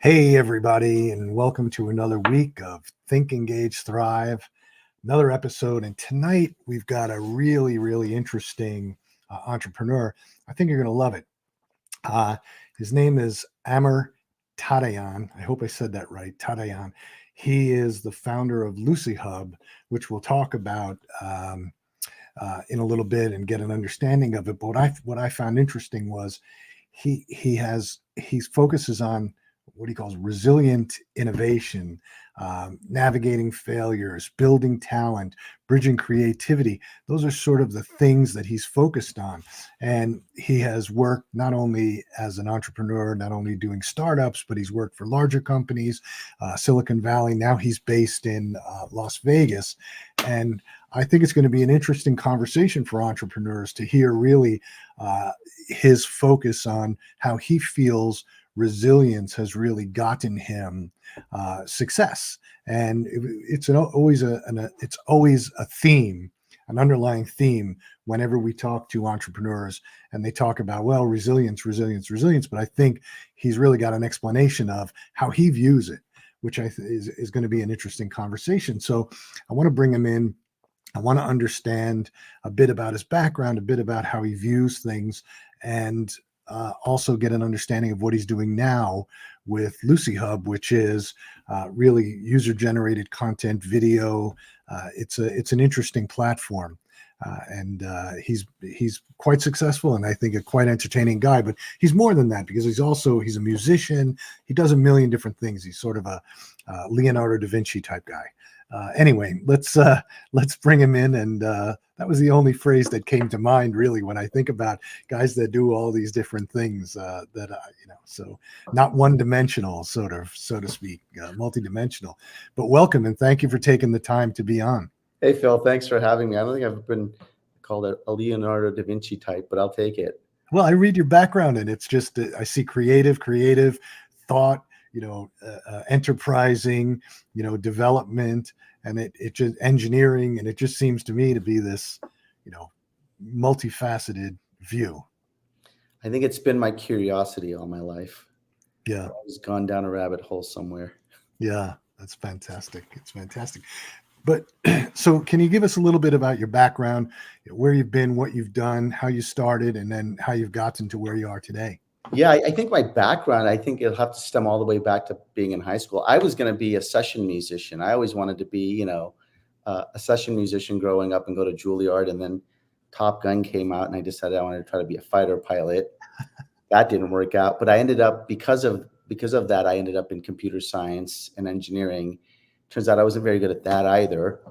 Hey, everybody, and welcome to another week of Think, Engage, Thrive, another episode. And tonight we've got a really interesting entrepreneur. I think you're going to love it. His name is Amer Tadayon. I hope I said that right, Tadayon. He is the founder of Lucihub, which we'll talk about in a little bit and get an understanding of it. But what I found interesting was he focuses on what he calls resilient innovation, navigating failures, building talent, bridging creativity. Those are sort of the things that he's focused on. And he has worked not only as an entrepreneur, not only doing startups, but he's worked for larger companies, Silicon Valley. Now he's based in Las Vegas. And I think it's going to be an interesting conversation for entrepreneurs to hear really his focus on how he feels resilience has really gotten him success. And it's always a theme, an underlying theme whenever we talk to entrepreneurs and they talk about, well, resilience. But I think he's really got an explanation of how he views it, which is going to be an interesting conversation. So I want to bring him in. I want to understand a bit about his background, a bit about how he views things, and also get an understanding of what he's doing now with Lucihub, which is really user-generated content, video. It's an interesting platform, and he's quite successful, and I think a quite entertaining guy. But he's more than that, because he's a musician. He does a million different things. He's sort of a Leonardo da Vinci type guy. Anyway, let's bring him in. And that was the only phrase that came to mind, really, when I think about guys that do all these different things so not one-dimensional, so to speak, multi-dimensional. But welcome, and thank you for taking the time to be on. Hey, Phil, thanks for having me. I don't think I've been called a Leonardo da Vinci type, but I'll take it. Well, I read your background, and it's just, I see creative thought, enterprising, development, and it just engineering, and it just seems to me to be this, multifaceted view. I think it's been my curiosity all my life. Yeah. I've always gone down a rabbit hole somewhere. Yeah, that's fantastic. It's fantastic. But so can you give us a little bit about your background, where you've been, what you've done, how you started, and then how you've gotten to where you are today? Yeah, I think my background, I think it'll have to stem all the way back to being in high school. I was going to be a session musician. I always wanted to be, a session musician growing up and go to Juilliard. And then Top Gun came out and I decided I wanted to try to be a fighter pilot. That didn't work out. But I ended up, because of that, I ended up in computer science and engineering. Turns out I wasn't very good at that either.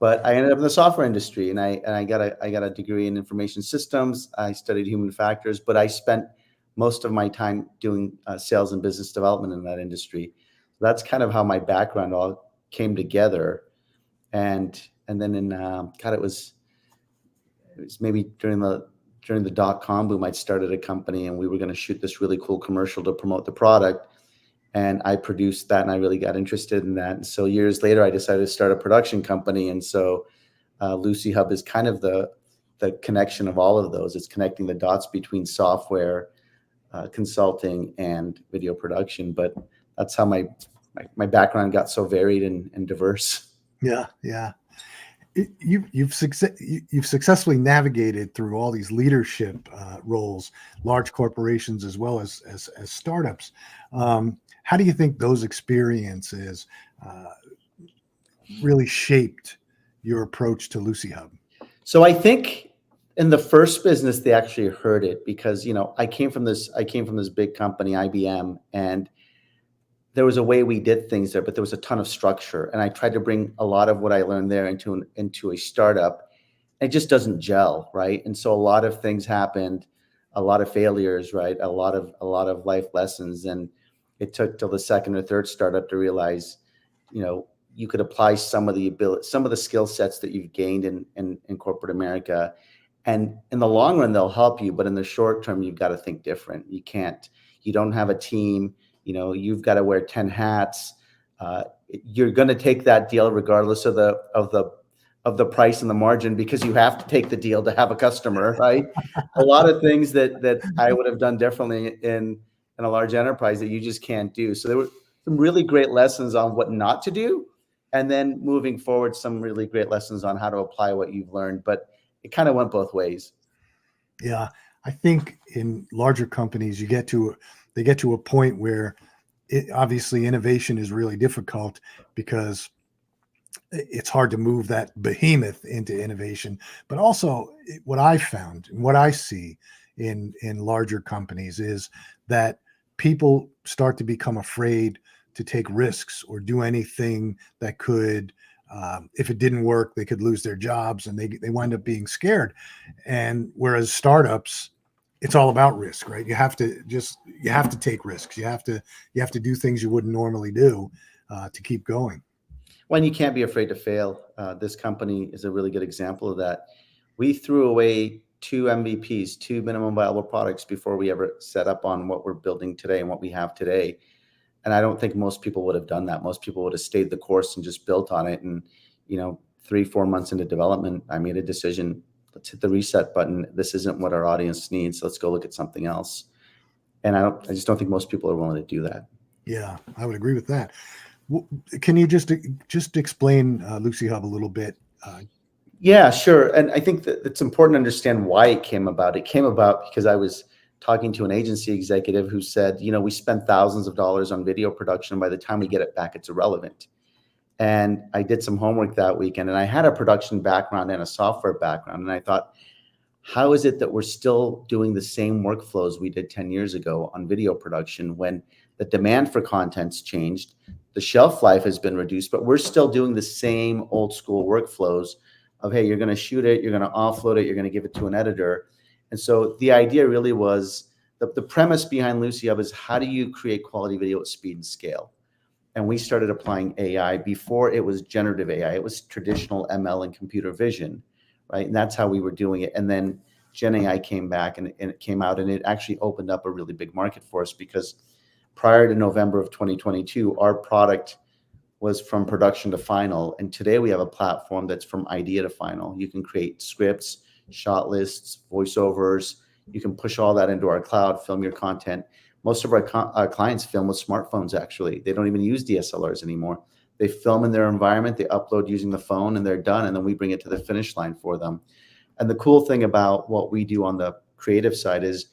But I ended up in the software industry, and I got a degree in information systems. I studied human factors, but I spent most of my time doing sales and business development in that industry. That's kind of how my background all came together. And then it was maybe during the dot-com boom, I'd started a company and we were going to shoot this really cool commercial to promote the product. And I produced that and I really got interested in that. And so years later, I decided to start a production company. And so Lucihub is kind of the connection of all of those. It's connecting the dots between software, consulting, and video production. But that's how my background got so varied and diverse. Yeah. You've successfully navigated through all these leadership roles, large corporations as well as startups. How do you think those experiences really shaped your approach to Lucihub? So I think in the first business, they actually heard it because, I came from this big company, IBM, and there was a way we did things there, but there was a ton of structure. And I tried to bring a lot of what I learned there into a startup. It just doesn't gel, right? And so a lot of things happened, a lot of failures, right? A lot of life lessons. And it took till the second or third startup to realize, you could apply some of the skill sets that you've gained in corporate America. And in the long run, they'll help you. But in the short term, you've got to think different. You don't have a team. You've got to wear 10 hats. You're going to take that deal regardless of the price and the margin, because you have to take the deal to have a customer, right? A lot of things that I would have done differently in in a large enterprise that you just can't do. So there were some really great lessons on what not to do. And then moving forward, some really great lessons on how to apply what you've learned. But it kind of went both ways. Yeah, I think in larger companies, they get to a point where obviously innovation is really difficult because it's hard to move that behemoth into innovation. But also, what I found and what I see in larger companies is that people start to become afraid to take risks or do anything that could, if it didn't work, they could lose their jobs, and they wind up being scared. And whereas startups, it's all about risk, right? You have to take risks. You have to do things you wouldn't normally do to keep going. When you can't be afraid to fail. This company is a really good example of that. We threw away 2 MVPs, 2 minimum viable products, before we ever set up on what we're building today and what we have today. And I don't think most people would have done that. Most people would have stayed the course and just built on it. And, 3-4 months into development, I made a decision. Let's hit the reset button. This isn't what our audience needs. Let's go look at something else. And I just don't think most people are willing to do that. Yeah, I would agree with that. Can you just explain Lucihub a little bit? Yeah, sure. And I think that it's important to understand why it came about. It came about because I was talking to an agency executive who said, we spend thousands of dollars on video production. By the time we get it back, it's irrelevant. And I did some homework that weekend, and I had a production background and a software background. And I thought, how is it that we're still doing the same workflows we did 10 years ago on video production when the demand for content's changed, the shelf life has been reduced, but we're still doing the same old school workflows of, hey, you're going to shoot it, you're going to offload it, you're going to give it to an editor. And so the idea really was, the premise behind Lucihub is, how do you create quality video at speed and scale? And we started applying AI. Before it was generative AI, it was traditional ML and computer vision, right? And that's how we were doing it. And then Gen AI came back and it came out, and it actually opened up a really big market for us, because prior to November of 2022, our product was from production to final. And today we have a platform that's from idea to final. You can create scripts, shot lists, voiceovers. You can push all that into our cloud, film your content. Most of our clients film with smartphones, actually. They don't even use DSLRs anymore. They film in their environment, they upload using the phone, and they're done. And then we bring it to the finish line for them. And the cool thing about what we do on the creative side is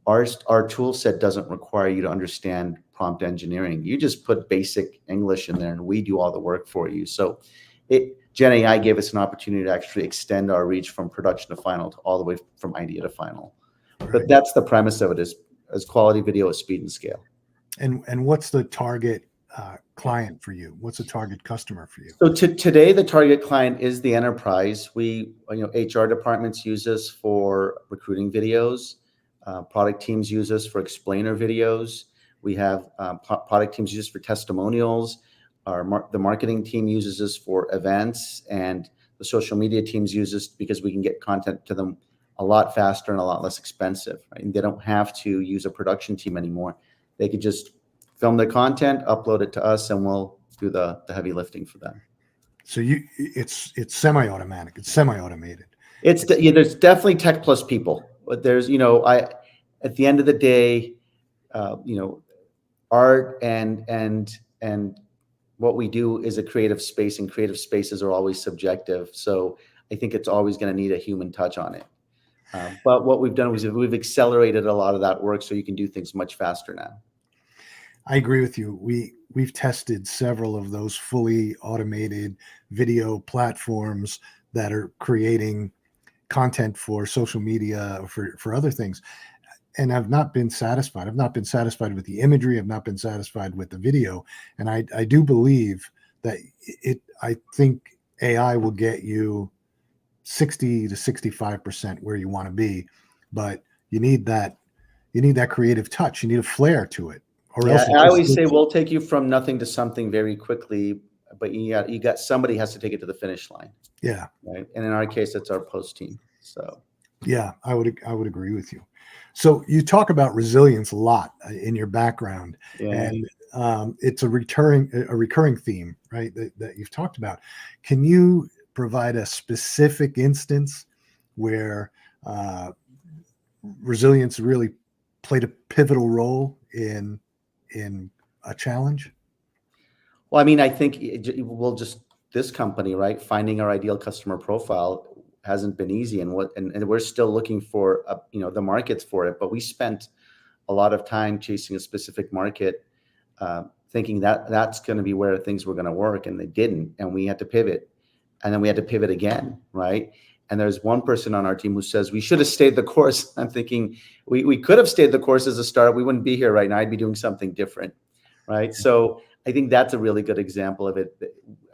our tool set doesn't require you to understand prompt engineering. You just put basic English in there, and we do all the work for you. So Gen AI gave us an opportunity to actually extend our reach from production to final, to all the way from idea to final. Right. But that's the premise of it, is quality video at speed and scale. And what's the target client for you? What's the target customer for you? So today, the target client is the enterprise. HR departments use us for recruiting videos. Product teams use us for explainer videos. We have product teams use us for testimonials. The marketing team uses us for events, and the social media teams use us because we can get content to them a lot faster and a lot less expensive, right? And they don't have to use a production team anymore. They could just film their content, upload it to us, and we'll do the heavy lifting for them. So it's semi-automatic. It's semi-automated. There's definitely tech plus people, but there's, at the end of the day, art and what we do is a creative space, and creative spaces are always subjective. So I think it's always going to need a human touch on it. But what we've done is we've accelerated a lot of that work, so you can do things much faster now. I agree with you. We've tested several of those fully automated video platforms that are creating content for social media, for other things. And I've not been satisfied. I've not been satisfied with the imagery. I've not been satisfied with the video. And I do believe that I think AI will get you 60 to 65% where you want to be, but you need that creative touch. You need a flair to it. Or else I always say we'll take you from nothing to something very quickly, but you got somebody has to take it to the finish line. Yeah. Right. And in our case, it's our post team. So yeah, I would agree with you. So you talk about resilience a lot in your background, and it's a recurring theme, right? That you've talked about. Can you provide a specific instance where resilience really played a pivotal role in a challenge? Well, I mean, I think we'll just this company, right? Finding our ideal customer profile hasn't been easy, and we're still looking for the markets for it. But we spent a lot of time chasing a specific market, thinking that that's going to be where things were going to work, and they didn't, and we had to pivot, and then we had to pivot again, right? And there's one person on our team who says we should have stayed the course. I'm thinking we could have stayed the course as a startup. We wouldn't be here right now. I'd be doing something different, right? So I think that's a really good example of it.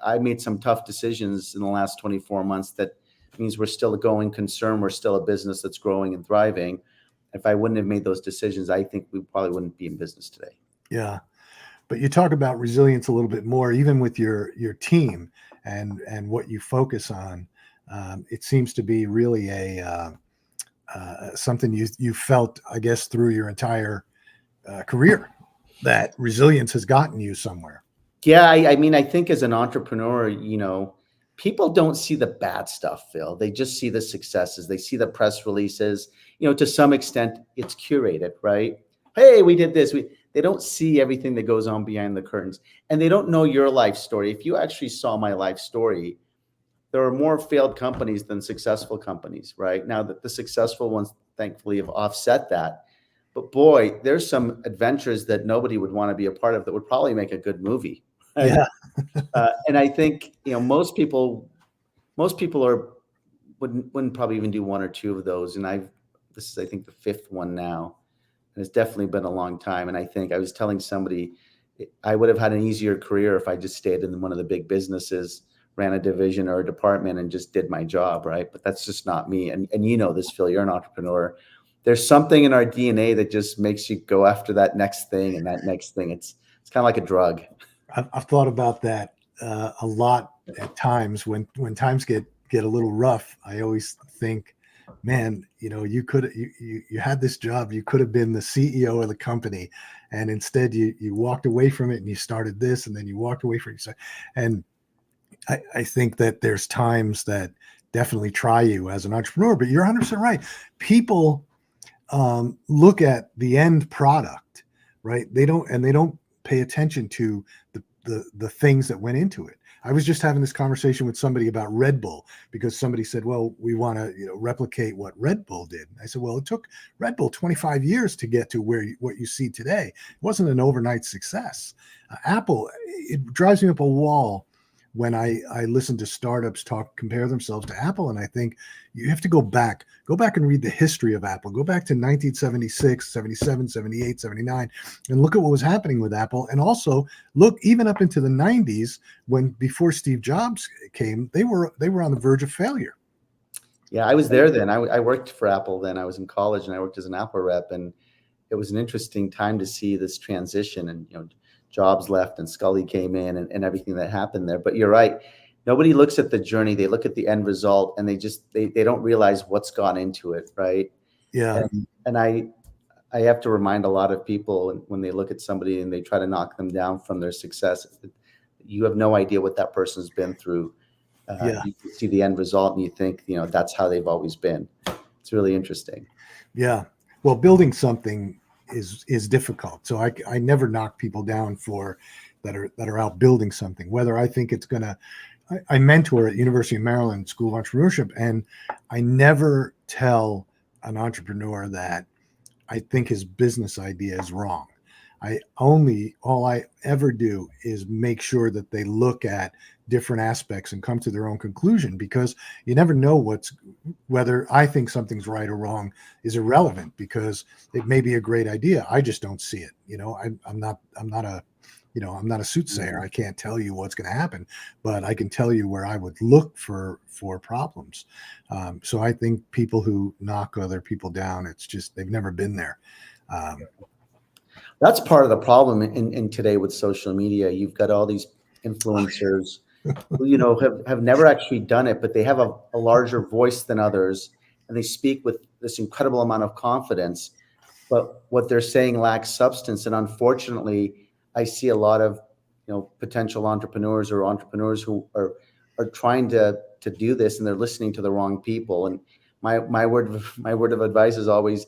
I made some tough decisions in the last 24 months that means we're still a going concern. We're still a business that's growing and thriving. If I wouldn't have made those decisions, I think we probably wouldn't be in business today. Yeah. But you talk about resilience a little bit more, even with your team and what you focus on. It seems to be really something you felt, I guess, through your entire career, that resilience has gotten you somewhere. Yeah, I mean, I think as an entrepreneur, people don't see the bad stuff, Phil. They just see the successes. They see the press releases. To some extent, it's curated, right? Hey, we did this. They don't see everything that goes on behind the curtains, and they don't know your life story. If you actually saw my life story, there are more failed companies than successful companies, right? Now that the successful ones, thankfully, have offset that. But boy, there's some adventures that nobody would want to be a part of that would probably make a good movie. Right? Yeah. And I think most people wouldn't probably even do one or two of those. And this is, I think, the fifth one now, and it's definitely been a long time. And I think I was telling somebody I would have had an easier career if I just stayed in one of the big businesses, ran a division or a department, and just did my job, right? But that's just not me. And this, Phil, you're an entrepreneur. There's something in our DNA that just makes you go after that next thing and that next thing. It's kind of like a drug. I've thought about that a lot at times when times get a little rough. I always think, man, you had this job, you could have been the CEO of the company, and instead you walked away from it and you started this, and then you walked away from it. And I think that there's times that definitely try you as an entrepreneur, but you're 100% right. People look at the end product, right? They don't pay attention to the things that went into it. I was just having this conversation with somebody about Red Bull because somebody said, well, we want to replicate what Red Bull did. I said, well, it took Red Bull 25 years to get to what you see today. It wasn't an overnight success. Apple, it drives me up a wall when I listen to startups compare themselves to Apple. And I think you have to go back and read the history of Apple. Go back to 1976, 77, 78, 79, and look at what was happening with Apple. And also look even up into the 90s before Steve Jobs came, they were on the verge of failure. Yeah, I was there then. I worked for Apple then. I was in college and I worked as an Apple rep, and it was an interesting time to see this transition. And Jobs left and Scully came in, and everything that happened there. But you're right. Nobody looks at the journey. They look at the end result, and they don't realize what's gone into it, right? Yeah. And I have to remind a lot of people when they look at somebody and they try to knock them down from their success, you have no idea what that person's been through. You see the end result and you think, that's how they've always been. It's really interesting. Yeah. Well, building something is difficult. So I never knock people down that are out building something, whether I think it's gonna. I mentor at University of Maryland School of Entrepreneurship, and I never tell an entrepreneur that I think his business idea is wrong. All I ever do is make sure that they look at different aspects and come to their own conclusion, because you never know whether I think something's right or wrong is irrelevant, because it may be a great idea. I just don't see it. I'm not a soothsayer. I can't tell you what's going to happen, but I can tell you where I would look for problems. So I think people who knock other people down, it's just, they've never been there. That's part of the problem in today with social media. You've got all these influencers who have never actually done it, but they have a larger voice than others, and they speak with this incredible amount of confidence, but what they're saying lacks substance. And unfortunately, I see a lot of potential entrepreneurs or entrepreneurs who are trying to do this, and they're listening to the wrong people. And my word of advice is always,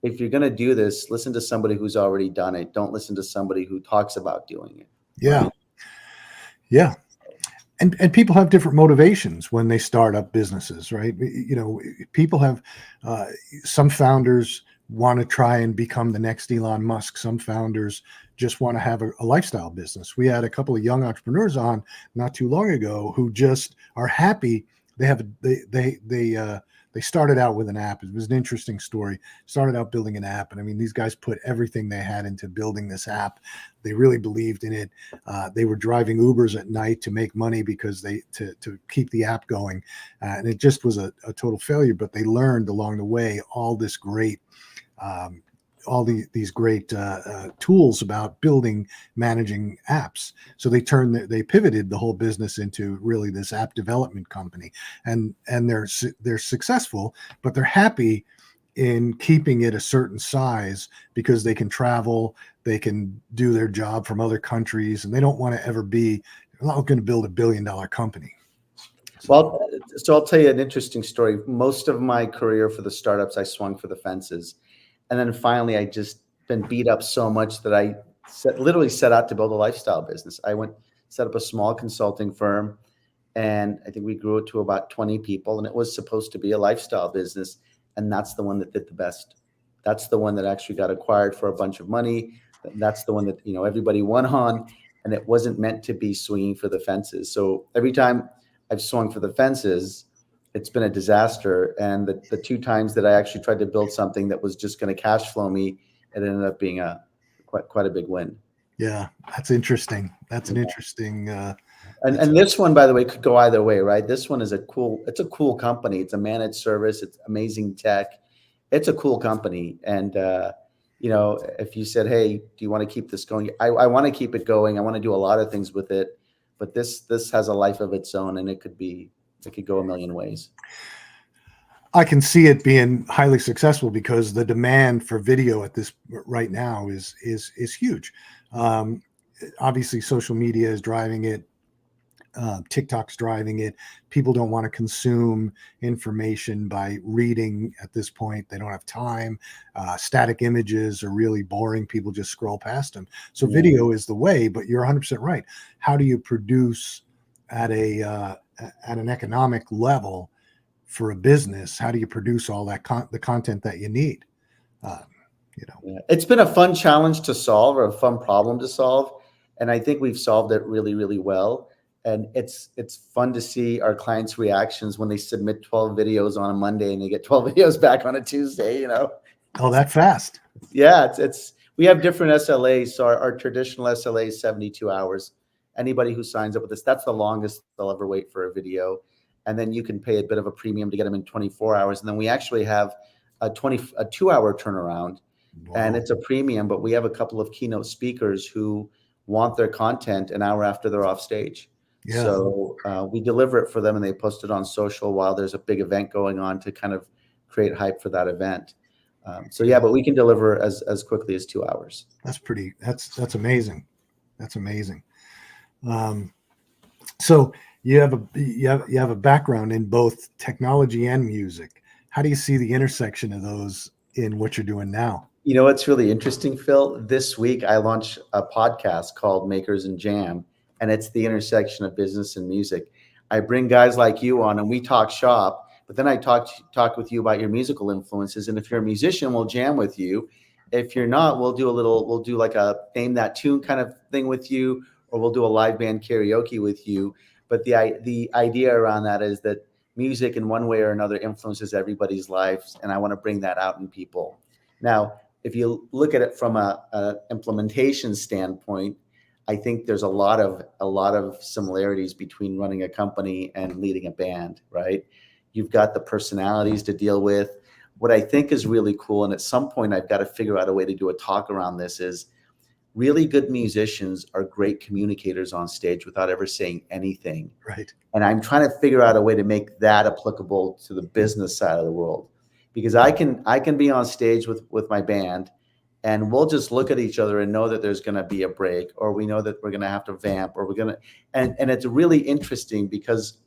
if you're going to do this, listen to somebody who's already done it. Don't listen to somebody who talks about doing it. Yeah. Right? Yeah. And people have different motivations when they start up businesses, right? People have some founders want to try and become the next Elon Musk. Some founders just want to have a lifestyle business. We had a couple of young entrepreneurs on not too long ago who just are happy. They started out with an app. It was an interesting story. Started out building an app, and I mean, these guys put everything they had into building this app. They really believed in it. They were driving Ubers at night to make money because to keep the app going, and it just was a total failure. But they learned along the way all this great. These great tools about building, managing apps. So they pivoted the whole business into really this app development company, and they're successful, but they're happy in keeping it a certain size because they can travel, they can do their job from other countries, and they don't want to ever be. They're not going to build $1 billion company. Well, so I'll tell you an interesting story. Most of my career for the startups, I swung for the fences. And then finally, I just been beat up so much that I literally set out to build a lifestyle business. I set up a small consulting firm, and I think we grew it to about 20 people, and it was supposed to be a lifestyle business. And that's the one that did the best. That's the one that actually got acquired for a bunch of money. That's the one that, everybody won on, and it wasn't meant to be swinging for the fences. So every time I've swung for the fences, it's been a disaster. And the two times that I actually tried to build something that was just going to cash flow me, it ended up being quite a big win. Yeah, that's interesting. That's an interesting. And this one, by the way, could go either way, right? This one is it's a cool company. It's a managed service. It's amazing tech. It's a cool company. And, if you said, hey, do you want to keep this going? I want to keep it going. I want to do a lot of things with it. But this has a life of its own, and it could go a million ways. I can see it being highly successful because the demand for video at this right now is huge. Obviously, social media is driving it. TikTok's driving it. People don't want to consume information by reading at this point. They don't have time. Static images are really boring. People just scroll past them. So video is the way, but you're 100% right. How do you produce at an economic level for a business? How do you produce all that the content that you need? It's been a fun challenge to solve, or a fun problem to solve, and I think we've solved it really, really well. And it's fun to see our clients' reactions when they submit 12 videos on a Monday and they get 12 videos back on a Tuesday. Oh, that fast? Yeah, we have different SLAs. So our traditional SLA is 72 hours. Anybody who signs up with this, that's the longest they'll ever wait for a video. And then you can pay a bit of a premium to get them in 24 hours. And then we actually have a 2-hour turnaround. Wow. And it's a premium, but we have a couple of keynote speakers who want their content an hour after they're off stage. Yeah. So we deliver it for them, and they post it on social while there's a big event going on to kind of create hype for that event. But we can deliver as quickly as 2 hours. That's amazing. That's amazing. So you have a background in both technology and music. How do you see the intersection of those in what you're doing now? What's really interesting, Phil? This week I launched a podcast called Makers and Jam, and it's the intersection of business and music. I bring guys like you on, and we talk shop, but then I talk with you about your musical influences. And if you're a musician, we'll jam with you. If you're not, we'll do like a name that tune kind of thing with you, or we'll do a live band karaoke with you. But the idea around that is that music in one way or another influences everybody's lives, and I want to bring that out in people. Now, if you look at it from a implementation standpoint, I think there's a lot of similarities between running a company and leading a band, right? You've got the personalities to deal with. What I think is really cool, and at some point I've got to figure out a way to do a talk around this, is really good musicians are great communicators on stage without ever saying anything. Right. And I'm trying to figure out a way to make that applicable to the business side of the world. Because I can be on stage with my band, and we'll just look at each other and know that there's going to be a break, or we know that we're going to have to vamp, or and it's really interesting because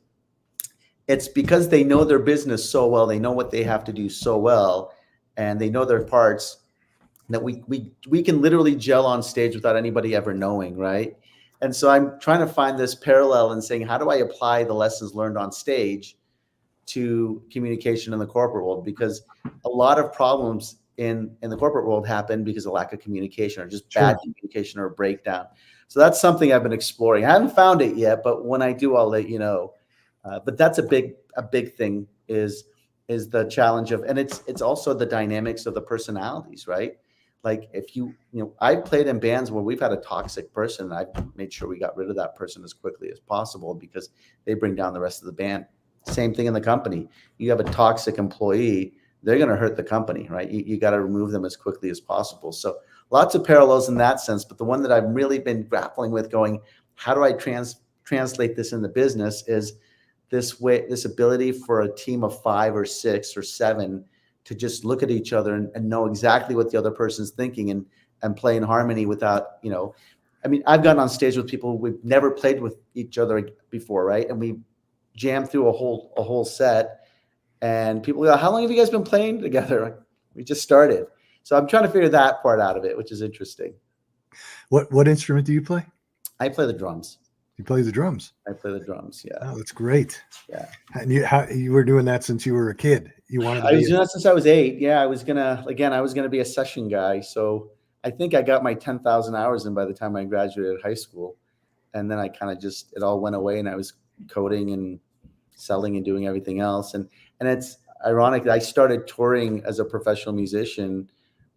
they know their business so well, they know what they have to do so well, and they know their parts, that we can literally gel on stage without anybody ever knowing, right? And so I'm trying to find this parallel and saying, how do I apply the lessons learned on stage to communication in the corporate world? Because a lot of problems in the corporate world happen because of lack of communication, or just bad communication, or a breakdown. So that's something I've been exploring. I haven't found it yet, but when I do, I'll let you know. But that's a big thing, is the challenge of, and it's also the dynamics of the personalities, right? Like if I've played in bands where we've had a toxic person, and I've made sure we got rid of that person as quickly as possible, because they bring down the rest of the band. Same thing in the company. You have a toxic employee, they're going to hurt the company, right? You got to remove them as quickly as possible. So lots of parallels in that sense. But the one that I've really been grappling with, going, how do I translate this into business, is this ability for a team of 5 or 6 or 7 to just look at each other and know exactly what the other person's thinking, and play in harmony without, I mean, I've gotten on stage with people we've never played with each other before, right? And we jammed through a whole set, and people go, how long have you guys been playing together? We just started. So I'm trying to figure that part out of it, which is interesting. What instrument do you play? I play the drums. You play the drums? I play the drums, yeah. Oh, that's great. Yeah. And you were doing that since you were a kid? I was doing that since I was 8. Yeah, I was gonna be a session guy. So I think I got my 10,000 hours in by the time I graduated high school. And then I kind of it all went away, and I was coding and selling and doing everything else. And it's ironic that I started touring as a professional musician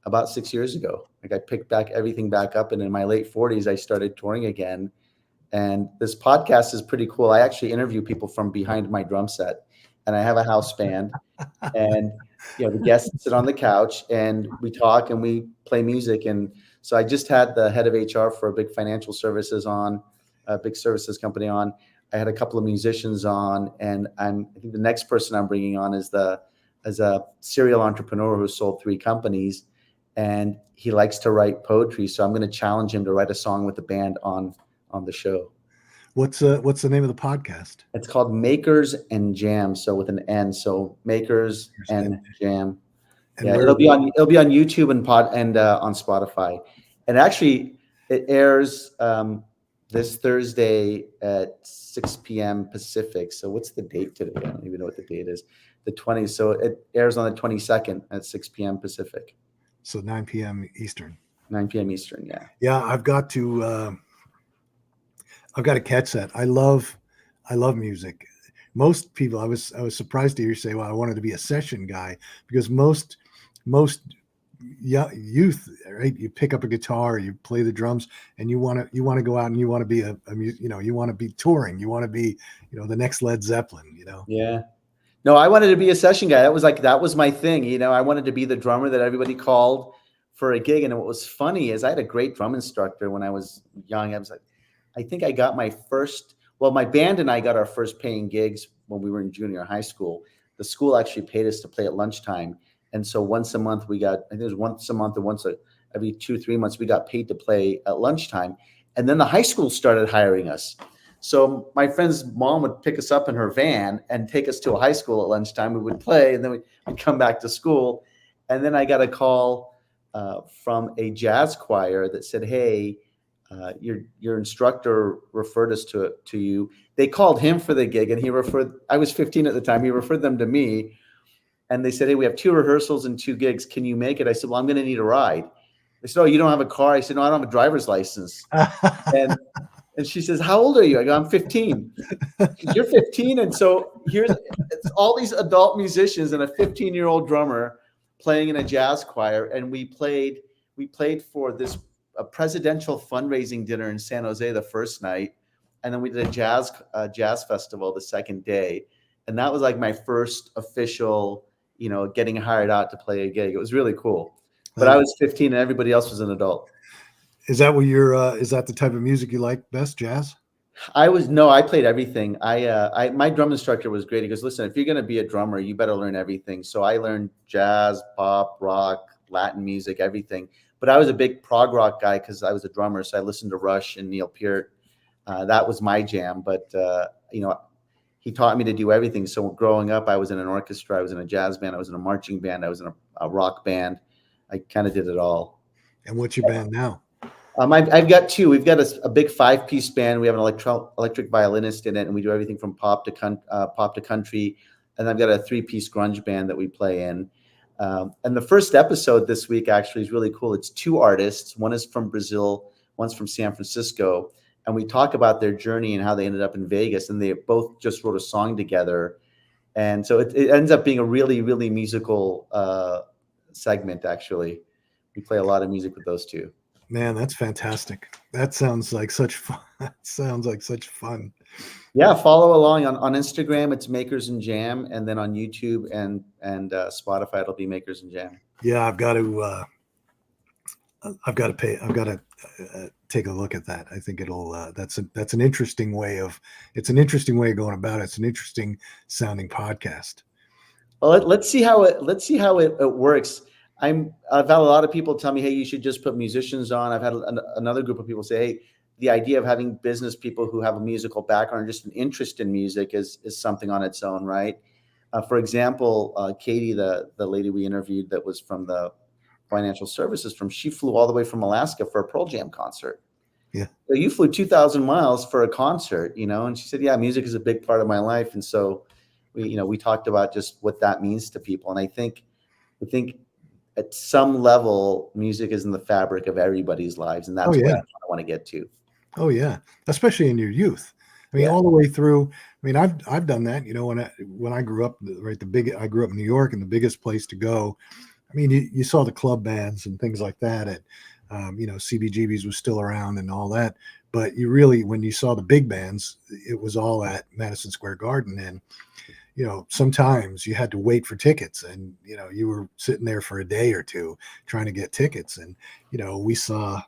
about 6 years ago. Like I picked everything back up, and in my late 40s, I started touring again. And this podcast is pretty cool. I actually interview people from behind my drum set, and I have a house band, and the guests sit on the couch, and we talk and we play music. And so I just had the head of HR for a big financial services on, a big services company on. I had a couple of musicians on, and I think the next person I'm bringing on is a serial entrepreneur who sold 3 companies, and he likes to write poetry. So I'm going to challenge him to write a song with the band on the show. What's the name of the podcast? It's called Makers and Jam. So with an N. So Makers and Jam. And it'll be on YouTube and on Spotify. And actually, it airs this Thursday at 6 p.m. Pacific. So what's the date today? I don't even know what the date is. The 20th. So it airs on the 22nd at 6 p.m. Pacific. So 9 p.m. Eastern. 9 p.m. Eastern. Yeah. Yeah, I've got to catch that. I love music. Most people, I was surprised to hear you say, well, I wanted to be a session guy, because most youth, right? You pick up a guitar, you play the drums, and you want to go out and you want to be you want to be touring, you want to be, the next Led Zeppelin, Yeah. No, I wanted to be a session guy. That was my thing. I wanted to be the drummer that everybody called for a gig. And what was funny is I had a great drum instructor when I was young. I think I got my band and I got our first paying gigs when we were in junior high school. The school actually paid us to play at lunchtime. And so once a month I think it was once a month or every 2-3 months, we got paid to play at lunchtime. And then the high school started hiring us. So my friend's mom would pick us up in her van and take us to a high school at lunchtime. We would play, and then we'd come back to school. And then I got a call from a jazz choir that said, hey, your instructor referred us to you. They called him for the gig, and I was 15 at the time. He referred them to me, and they said, hey, we have 2 rehearsals and 2 gigs. Can you make it? I said, well, I'm going to need a ride. They said, oh, you don't have a car? I said, no, I don't have a driver's license. And she says, how old are you? I go, I'm 15. You're 15? And so it's all these adult musicians and a 15-year-old drummer playing in a jazz choir. And we played for a presidential fundraising dinner in San Jose the first night. And then we did a jazz festival the second day. And that was like my first official, getting hired out to play a gig. It was really cool. But I was 15 and everybody else was an adult. Is that what is that the type of music you like best, jazz? I played everything. My drum instructor was great. He goes, listen, if you're going to be a drummer, you better learn everything. So I learned jazz, pop, rock, Latin music, everything. But I was a big prog rock guy because I was a drummer. So I listened to Rush and Neil Peart. That was my jam. But, he taught me to do everything. So growing up, I was in an orchestra, I was in a jazz band, I was in a marching band, I was in a rock band. I kind of did it all. And what's your band now? I've got two. We've got a big 5-piece band. We have an electric violinist in it, and we do everything from pop to country. And I've got a 3-piece grunge band that we play in. And the first episode this week actually is really cool. It's 2 artists. One is from Brazil, one's from San Francisco. And we talk about their journey and how they ended up in Vegas. And they both just wrote a song together. And so it ends up being a really, really musical segment, actually. We play a lot of music with those two. Man, that's fantastic. That sounds like such fun. That sounds like such fun. Yeah, follow along on Instagram. It's Makers and Jam, and then on YouTube and Spotify, it'll be Makers and Jam. Yeah, I've got to take a look at that. I think it'll. That's an interesting way of. It's an interesting way of going about it. It's an interesting sounding podcast. Well, let's see how it works. I've had a lot of people tell me, hey, you should just put musicians on. I've had another group of people say, hey, the idea of having business people who have a musical background, just an interest in music is something on its own, right? For example, Katie, the lady we interviewed that was from the financial services firm, she flew all the way from Alaska for a Pearl Jam concert. Yeah. So you flew 2,000 miles for a concert, and she said, yeah, music is a big part of my life. And so we talked about just what that means to people. And I think at some level, music is in the fabric of everybody's lives, and that's what I want to get to. Oh yeah, especially in your youth. I mean, all the way through. I mean, I've done that. When I grew up, right, I grew up in New York, and the biggest place to go. I mean, you saw the club bands and things like that. At CBGB's was still around and all that. But when you saw the big bands, it was all at Madison Square Garden, and sometimes you had to wait for tickets, and, you were sitting there for a day or two trying to get tickets. And, we saw,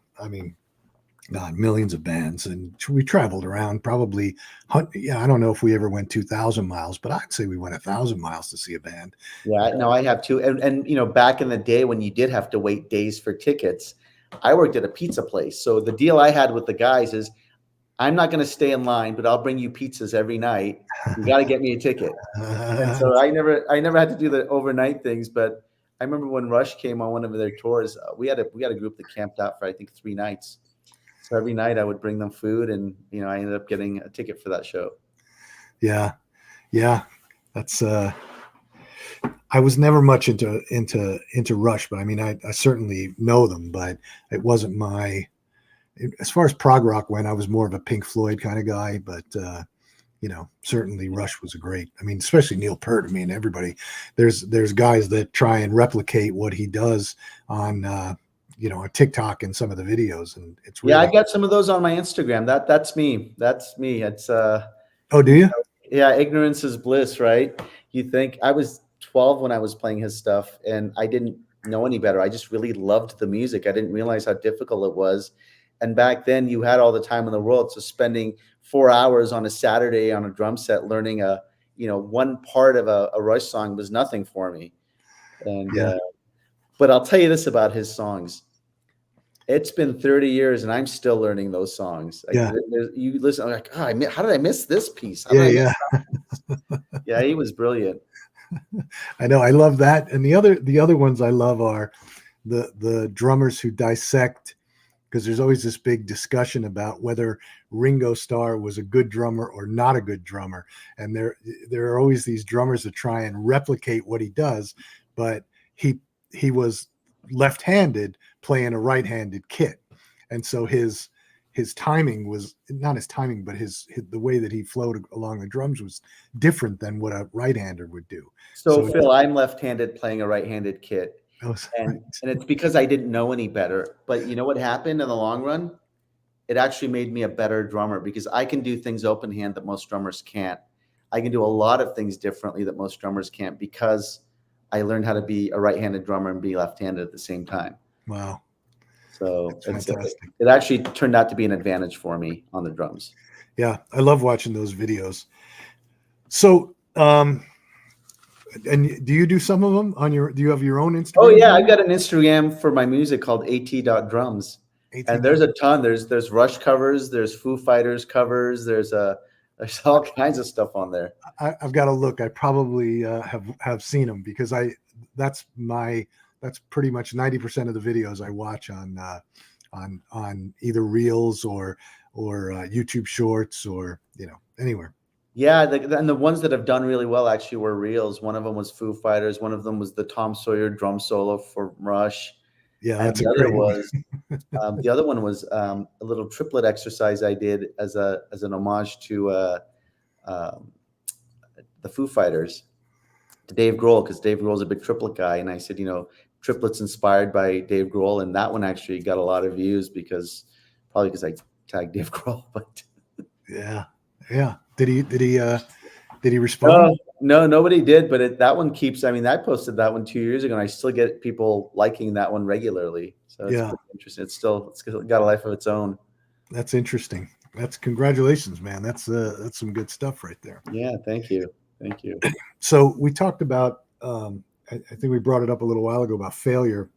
millions of bands, and we traveled around probably, I don't know if we ever went 2,000 miles, but I'd say we went 1,000 miles to see a band. Yeah, no, I have too. And back in the day when you did have to wait days for tickets, I worked at a pizza place. So the deal I had with the guys is, I'm not going to stay in line, but I'll bring you pizzas every night. You got to get me a ticket. And so I never had to do the overnight things. But I remember when Rush came on one of their tours, we had a group that camped out for, I think, 3 nights. So every night I would bring them food, and I ended up getting a ticket for that show. Yeah, that's. I was never much into Rush, but I mean, I certainly know them, but it wasn't my. As far as prog rock went, I was more of a Pink Floyd kind of guy, but certainly Rush was especially Neil Peart. I mean, everybody, there's guys that try and replicate what he does on on TikTok and some of the videos, and it's really, I've got some of those on my Instagram. That's me. It's oh, do you? Yeah, ignorance is bliss, right? You think I was 12 when I was playing his stuff, and I didn't know any better. I just really loved the music. I didn't realize how difficult it was. And back then you had all the time in the world. So spending 4 hours on a Saturday on a drum set, learning one part of a Rush song was nothing for me. And, but I'll tell you this about his songs. It's been 30 years and I'm still learning those songs. You listen, I'm like, how did I miss this piece? Yeah. Yeah, he was brilliant. I know. I love that. And the other ones I love are the drummers who dissect, because there's always this big discussion about whether Ringo Starr was a good drummer or not a good drummer. And there are always these drummers that try and replicate what he does, but he was left-handed playing a right-handed kit. And so his timing was not his timing, but the way that he flowed along the drums was different than what a right-hander would do. So Phil, I'm left-handed playing a right-handed kit. And it's because I didn't know any better. But you know what happened in the long run? It actually made me a better drummer, because I can do things open hand that most drummers can't. I can do a lot of things differently that most drummers can't, because I learned how to be a right-handed drummer and be left-handed at the same time. Wow. So it actually turned out to be an advantage for me on the drums. Yeah, I love watching those videos. So, and do you do some of them do you have your own Instagram? Oh yeah, I've got an Instagram for my music called at.drums. And there's a ton. There's Rush covers, there's Foo Fighters covers, there's a There's all kinds of stuff on there. I've got to look. I probably have seen them because that's pretty much 90% of the videos I watch on either Reels or YouTube Shorts or anywhere. Yeah, and the ones that have done really well actually were reels. One of them was Foo Fighters. One of them was the Tom Sawyer drum solo for Rush. Yeah, And that's a great one. The other one was a little triplet exercise I did as an homage to the Foo Fighters, to Dave Grohl, because Dave Grohl's a big triplet guy. And I said, triplets inspired by Dave Grohl. And that one actually got a lot of views probably because I tagged Dave Grohl. But yeah. Did he respond? No, nobody did. But that one keeps. I mean, I posted that one 2 years ago, and I still get people liking that one regularly. So it's pretty interesting. It's got a life of its own. That's interesting. Congratulations, man. That's some good stuff right there. Yeah, thank you. So we talked about. I think we brought it up a little while ago about failure,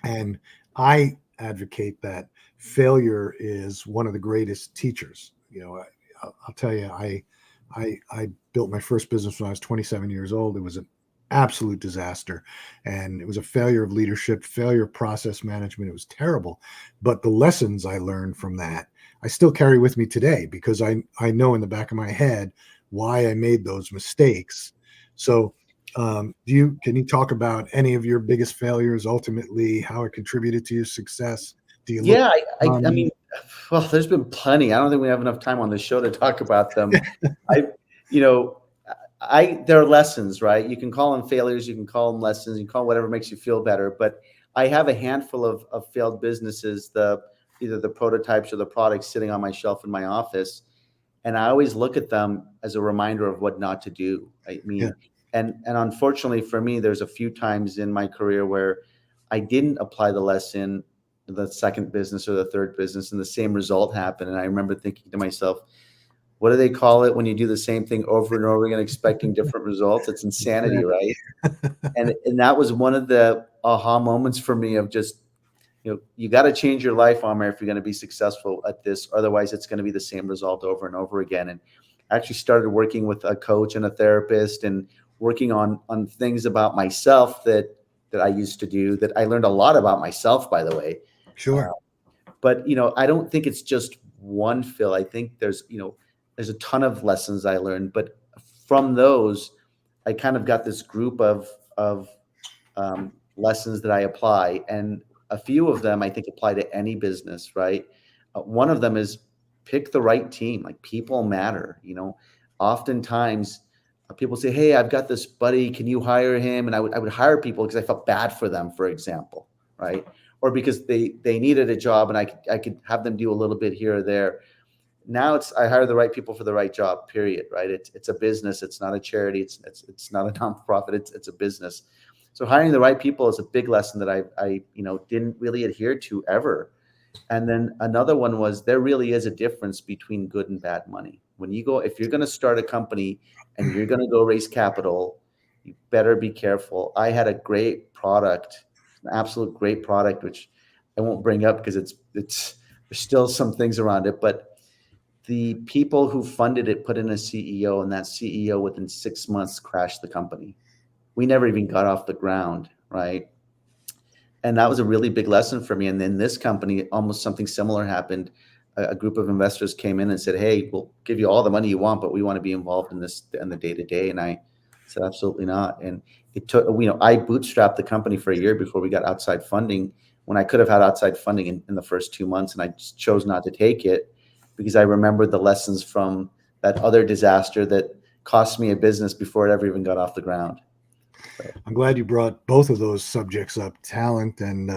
and I advocate that failure is one of the greatest teachers. I'll tell you, I built my first business when I was 27 years old. It was an absolute disaster, and it was a failure of leadership, failure of process management. It was terrible, but the lessons I learned from that, I still carry with me today because I know in the back of my head why I made those mistakes. So can you talk about any of your biggest failures, ultimately how it contributed to your success? Do you Yeah, I mean, well, there's been plenty. I don't think we have enough time on this show to talk about them. There are lessons, right? You can call them failures, you can call them lessons, you can call them whatever makes you feel better. But I have a handful of failed businesses, either the prototypes or the products sitting on my shelf in my office. And I always look at them as a reminder of what not to do. I mean, and unfortunately for me, there's a few times in my career where I didn't apply the lesson to the second business or the third business, and the same result happened. And I remember thinking to myself, what do they call it when you do the same thing over and over again, expecting different results? It's insanity, right? And that was one of the aha moments for me of just, you got to change your life, Amer, if you're going to be successful at this. Otherwise, it's going to be the same result over and over again. And I actually started working with a coach and a therapist and working on things about myself that I used to do, that I learned a lot about myself, by the way. Sure. But, I don't think it's just one Phil. I think there's a ton of lessons I learned, but from those, I kind of got this group of lessons that I apply. And a few of them I think apply to any business, right? One of them is pick the right team. Like, people matter. Oftentimes people say, "Hey, I've got this buddy. Can you hire him?" And I would hire people because I felt bad for them, for example, right? Or because they needed a job and I could have them do a little bit here or there. Now I hire the right people for the right job, period, right? It's a business. It's not a charity. It's not a nonprofit. It's a business. So hiring the right people is a big lesson that I didn't really adhere to ever. And then another one was, there really is a difference between good and bad money. If you're going to start a company and you're going to go raise capital, you better be careful. I had a great product, an absolute great product, which I won't bring up because there's still some things around it, but the people who funded it put in a CEO, and that CEO within 6 months crashed the company. We never even got off the ground, right? And that was a really big lesson for me. And then this company, almost something similar happened. A group of investors came in and said, "Hey, we'll give you all the money you want, but we want to be involved in this and the day-to-day." And I said, "Absolutely not." And it took, I bootstrapped the company for a year before we got outside funding, when I could have had outside funding in the first 2 months. And I just chose not to take it because I remembered the lessons from that other disaster that cost me a business before it ever even got off the ground. I'm glad you brought both of those subjects up: talent and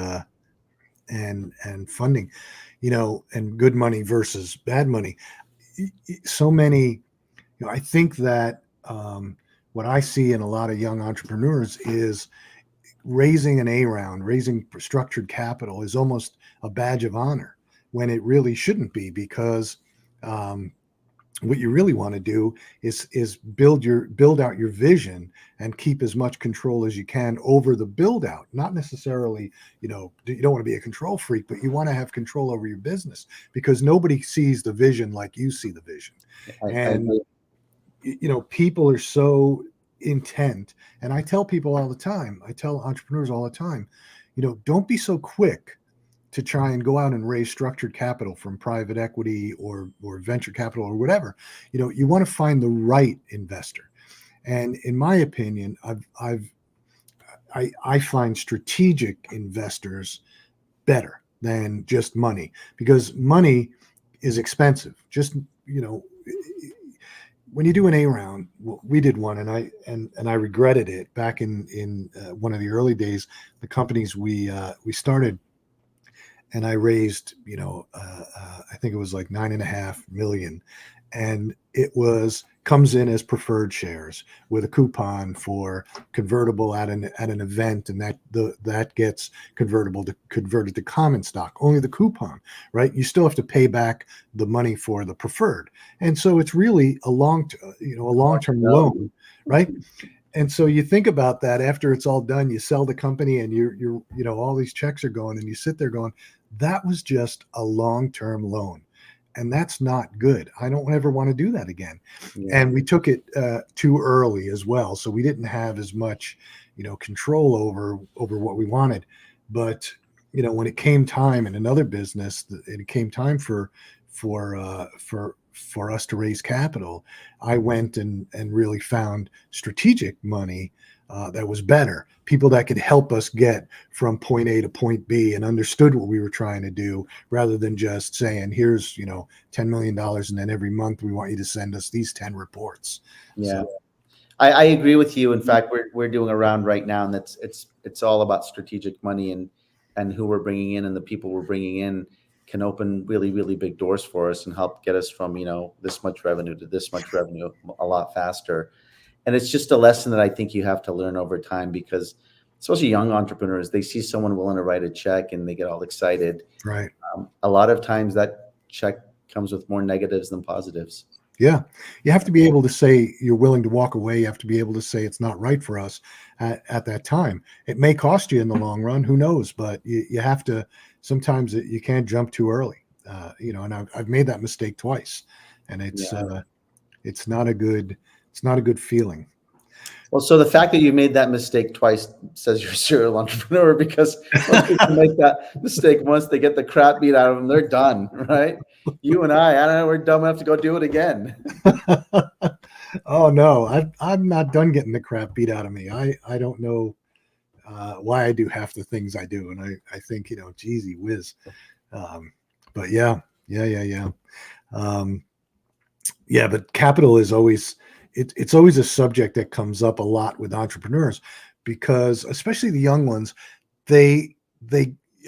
funding, and good money versus bad money. So many, I think that what I see in a lot of young entrepreneurs is raising an A round, raising structured capital is almost a badge of honor when it really shouldn't be, because what you really want to do is build out your vision and keep as much control as you can over the build out. Not necessarily, you don't want to be a control freak, but you want to have control over your business, because nobody sees the vision like you see the vision. I And agree. people are so intent, and I tell people all the time, I tell entrepreneurs all the time, don't be so quick to try and go out and raise structured capital from private equity or venture capital or whatever. You want to find the right investor. And in my opinion, I find strategic investors better than just money, because money is expensive. Just, when you do an A round, we did one, and I regretted it back in one of the early days. The companies we started, and I raised, I think it was like 9.5 million, and it comes in as preferred shares with a coupon for convertible at an event, and that gets converted to common stock. Only the coupon, right? You still have to pay back the money for the preferred, and so it's really a long-term loan, right? And so you think about that after it's all done, you sell the company, and you're all these checks are going, and you sit there going, that was just a long-term loan. And that's not good. I don't ever want to do that again. Yeah. And we took it too early as well. So we didn't have as much, control over what we wanted. But, when it came time in another business, it came time for us to raise capital, I went and really found strategic money that was better, people that could help us get from point A to point B and understood what we were trying to do, rather than just saying, here's, $10 million, and then every month we want you to send us these 10 reports. Yeah. So, I agree with you. In fact, we're doing a round right now, and it's all about strategic money, and who we're bringing in, and the people we're bringing in can open really, really big doors for us and help get us from, this much revenue to this much revenue a lot faster. And it's just a lesson that I think you have to learn over time, because especially young entrepreneurs, they see someone willing to write a check and they get all excited. right. A lot of times that check comes with more negatives than positives. Yeah. You have to be able to say you're willing to walk away. You have to be able to say it's not right for us at that time. It may cost you in the long run, who knows, but you have to, sometimes you can't jump too early, and I've made that mistake twice, and it's not a good feeling. Well, so the fact that you made that mistake twice says you're a serial entrepreneur, because most people make that mistake once, they get the crap beat out of them, they're done, right? You and I don't know, we're dumb enough to go do it again. Oh no, I'm not done getting the crap beat out of me. I don't know why I do half the things I do, and I think, geez whiz. But yeah. But capital is always, it's always a subject that comes up a lot with entrepreneurs, because especially the young ones, they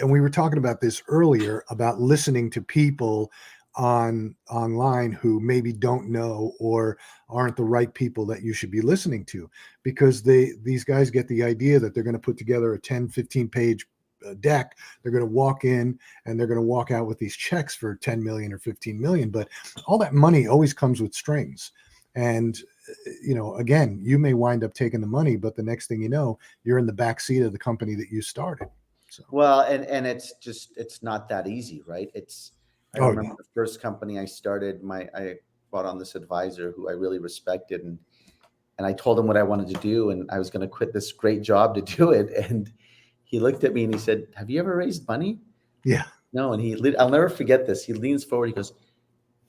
and we were talking about this earlier, about listening to people online who maybe don't know or aren't the right people that you should be listening to, because these guys get the idea that they're going to put together a 10-15 page deck. They're going to walk in and they're going to walk out with these checks for 10 million or 15 million, but all that money always comes with strings. And again, you may wind up taking the money, but the next thing you know, you're in the back seat of the company that you started. So, Well, and it's not that easy, right? I remember the first company I started, I brought on this advisor who I really respected, and I told him what I wanted to do, and I was going to quit this great job to do it. And he looked at me and he said, "Have you ever raised money?" yeah. No. And I'll never forget this. He leans forward. He goes,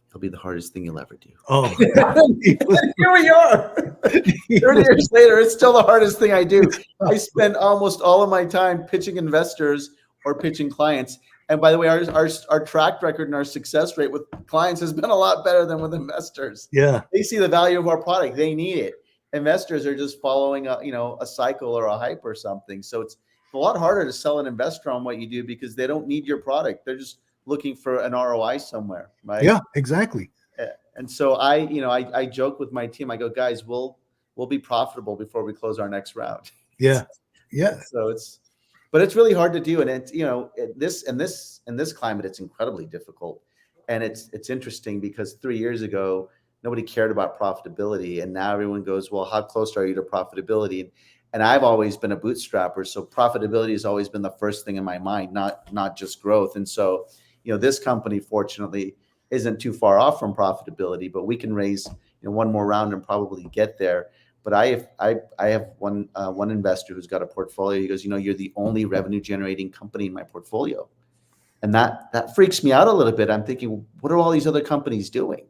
"It'll be the hardest thing you'll ever do." Oh, Here we are. 30 years later, it's still the hardest thing I do. I spend almost all of my time pitching investors or pitching clients. And by the way, our track record and our success rate with clients has been a lot better than with investors. yeah. They see the value of our product. They need it. Investors are just following a cycle or a hype or something. So it's a lot harder to sell an investor on what you do, because they don't need your product. They're just looking for an ROI somewhere, right? Yeah, exactly. And so I joke with my team. I go, guys, we'll be profitable before we close our next round. Yeah. So but it's really hard to do. And it's, in this climate, it's incredibly difficult. And it's interesting, because 3 years ago, nobody cared about profitability. And now everyone goes, well, how close are you to profitability? And I've always been a bootstrapper, so profitability has always been the first thing in my mind, not just growth. And so, this company fortunately isn't too far off from profitability, but we can raise one more round and probably get there. But I have one investor who's got a portfolio. He goes, you're the only revenue generating company in my portfolio, and that freaks me out a little bit. I'm thinking, what are all these other companies doing?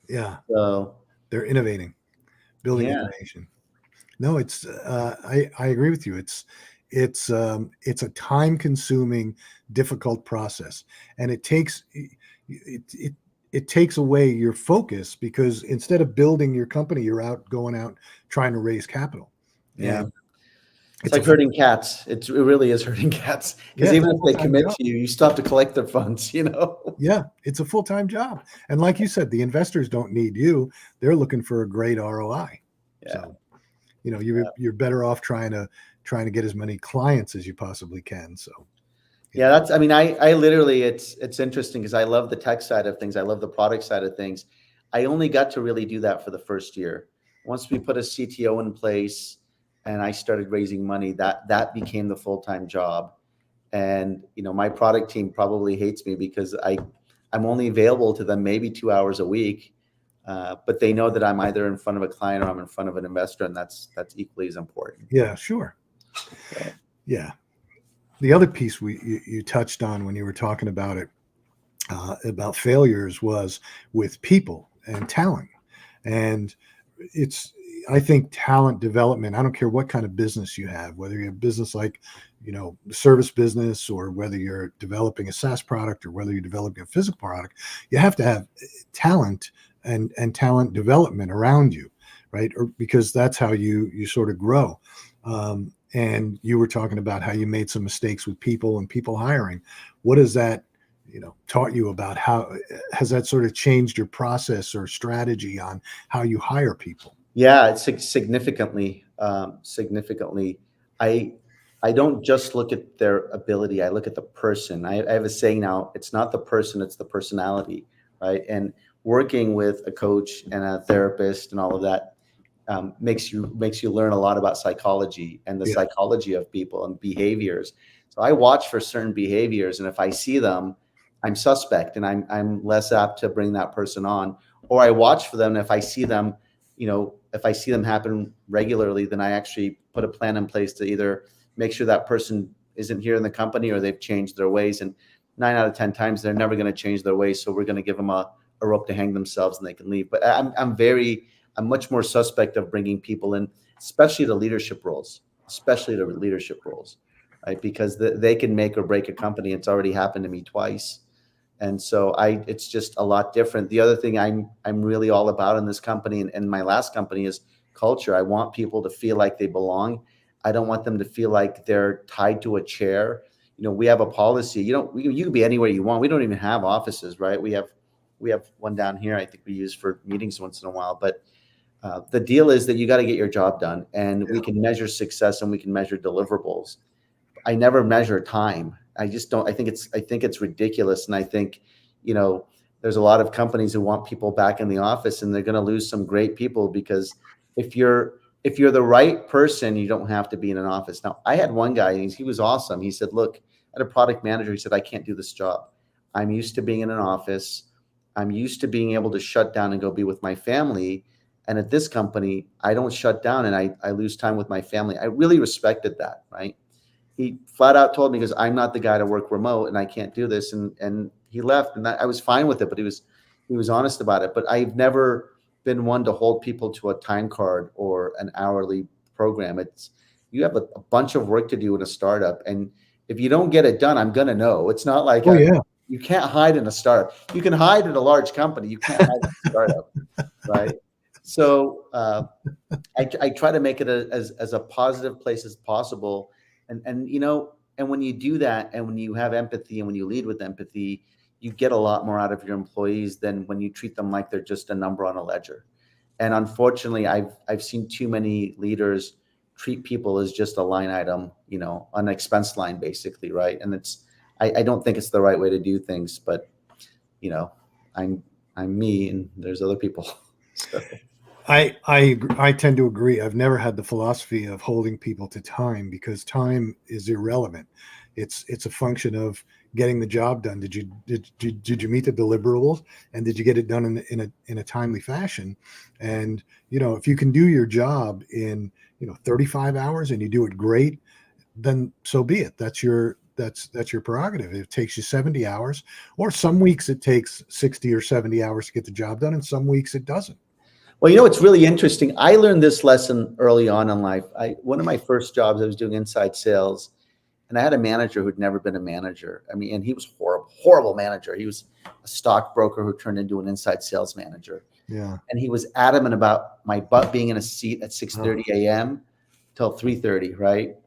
Yeah, So they're innovating, building yeah, innovation. No, it's I agree with you. It's a time consuming, difficult process, and it takes away your focus, because instead of building your company, you're going out trying to raise capital. yeah. And It's it's a like herding cats. It really is herding cats, because yeah, it's even a if they full-time commit job. to you, you still have to collect their funds. Yeah, it's a full-time job. And like you said, the investors don't need you. They're looking for a great ROI. Yeah. So, you're better off trying to get as many clients as you possibly can. So, Yeah, I mean, I literally, it's interesting because I love the tech side of things. I love the product side of things. I only got to really do that for the first year. Once we put a CTO in place and I started raising money, that became the full-time job. And, my product team probably hates me because I'm only available to them maybe 2 hours a week. But they know that I'm either in front of a client or I'm in front of an investor, and that's equally as important. yeah, sure. So, Yeah. The other piece you touched on when you were talking about it, about failures, was with people and talent. And it's, I think talent development, I don't care what kind of business you have, whether you're a business like, service business, or whether you're developing a SaaS product, or whether you're developing a physical product, you have to have talent and talent development around you, right? Or because that's how you sort of grow. And you were talking about how you made some mistakes with people and people hiring. What has that, taught you about how has that sort of changed your process or strategy on how you hire people? yeah, it's significantly. Significantly, I I don't just look at their ability. I look at the person. I have a saying now: it's not the person, it's the personality, right? And working with a coach and a therapist and all of that makes you learn a lot about psychology and the Yeah. psychology of people and behaviors. So I watch for certain behaviors, and if I see them, I'm suspect, and I'm less apt to bring that person on. Or I watch for them, and if I see them, if I see them happen regularly, then I actually put a plan in place to either make sure that person isn't here in the company or they've changed their ways. And 9 out of 10 times, they're never going to change their ways. So we're going to give them a rope to hang themselves and they can leave. But I'm much more suspect of bringing people in, especially to leadership roles, right? Because they can make or break a company. It's already happened to me twice. And so it's just a lot different. The other thing I'm really all about in this company and my last company is culture. I want people to feel like they belong. I don't want them to feel like they're tied to a chair. We have a policy. You can be anywhere you want. We don't even have offices, right? We have one down here. I think we use for meetings once in a while, but the deal is that you got to get your job done, and we can measure success and we can measure deliverables. I never measure time. I just don't. I think it's ridiculous, and I think, there's a lot of companies who want people back in the office, and they're going to lose some great people because if you're the right person, you don't have to be in an office. Now, I had one guy, and he was awesome. He said, "Look, I had a product manager." He said, "I can't do this job. I'm used to being in an office. I'm used to being able to shut down and go be with my family. And at this company, I don't shut down and I lose time with my family." I really respected that, right? He flat out told me, because I'm not the guy to work remote and I can't do this. And he left, and I was fine with it, but he was honest about it. But I've never been one to hold people to a time card or an hourly program. You have a bunch of work to do in a startup. And if you don't get it done, I'm going to know. It's not like Oh yeah. you can't hide in a startup. You can hide in a large company. You can't hide in a startup, right? So I try to make it as a positive place as possible. And when you do that, and when you have empathy, and when you lead with empathy, you get a lot more out of your employees than when you treat them like they're just a number on a ledger. And unfortunately, I've seen too many leaders treat people as just a line item, an expense line, basically, right? And I don't think it's the right way to do things. But you know, I'm I'm me, and there's other people. So, I tend to agree. I've never had the philosophy of holding people to time because time is irrelevant. It's a function of getting the job done. Did you meet the deliverables, and did you get it done in a timely fashion? And if you can do your job in 35 hours and you do it great, then so be it. That's your prerogative. If it takes you 70 hours, or some weeks it takes 60 or 70 hours to get the job done, and some weeks it doesn't. well, it's really interesting. I learned this lesson early on in life. One of my first jobs, I was doing inside sales, and I had a manager who'd never been a manager. I mean, and he was horrible manager. He was a stockbroker who turned into an inside sales manager. Yeah. And he was adamant about my butt being in a seat at 6:30 a.m. till 3:30, right?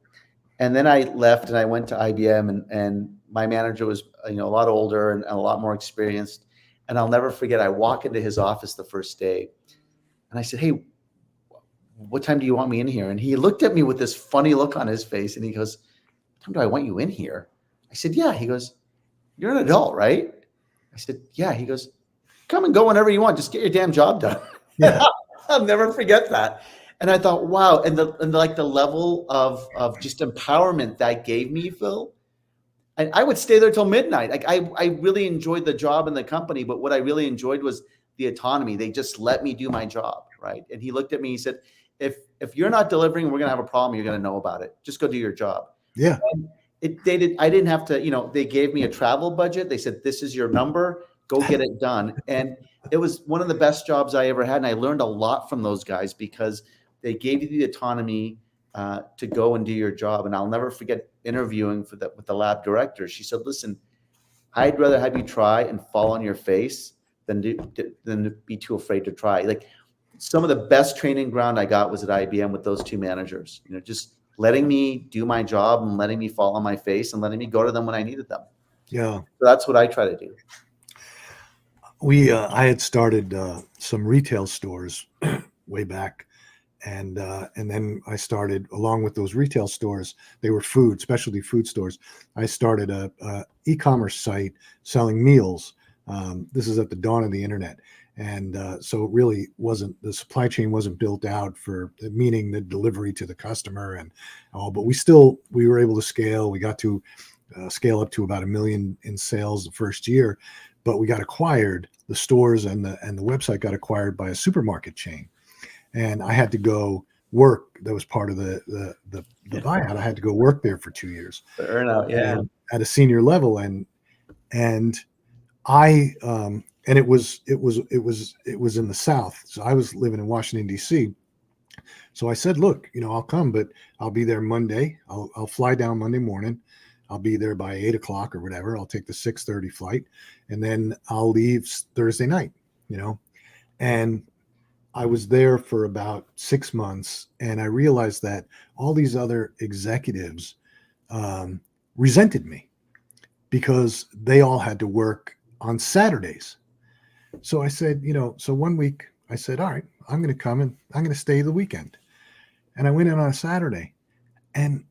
And then I left and I went to IBM, and my manager was, a lot older and a lot more experienced. And I'll never forget, I walk into his office the first day and I said, "Hey, what time do you want me in here?" And he looked at me with this funny look on his face and he goes, "What time do I want you in here?" I said, "Yeah." He goes, "You're an adult, right?" I said, "Yeah." He goes, "Come and go whenever you want. Just get your damn job done." Yeah. I'll never forget that. And I thought, wow. And the level of just empowerment that gave me, Phil. And I would stay there till midnight. Like I really enjoyed the job and the company, but what I really enjoyed was the autonomy. They just let me do my job, right? And he looked at me, he said, if you're not delivering, we're gonna have a problem. You're gonna know about it. Just go do your job. Yeah. And I didn't have to, they gave me a travel budget. They said, "This is your number, go get it done." And it was one of the best jobs I ever had. And I learned a lot from those guys because they gave you the autonomy to go and do your job. And I'll never forget interviewing with the lab director. She said, "Listen, I'd rather have you try and fall on your face than be too afraid to try." Like, some of the best training ground I got was at IBM with those two managers, just letting me do my job and letting me fall on my face and letting me go to them when I needed them. Yeah. So that's what I try to do. I had started some retail stores way back, and then I started, along with those retail stores, they were specialty food stores. I started a e-commerce site selling meals. This is at the dawn of the internet, and so it really wasn't, the supply chain wasn't built out for, meaning the delivery to the customer and all. But we were able to scale. We got to scale up to about $1 million in sales the first year, but we got acquired. The stores and the website got acquired by a supermarket chain, and I had to go work. That was part of the buyout. I had to go work there for 2 years. The earnout, yeah. At a senior level, and I and it was in the South. So I was living in Washington, D.C. So I said, "Look, I'll come, but I'll be there Monday. I'll fly down Monday morning. I'll be there by 8 o'clock or whatever. I'll take the 6:30 flight, and then I'll leave Thursday night, And I was there for about 6 months, and I realized that all these other executives resented me because they all had to work on Saturdays. So I said, so one week I said, "All right, I'm going to come and I'm going to stay the weekend." And I went in on a Saturday, and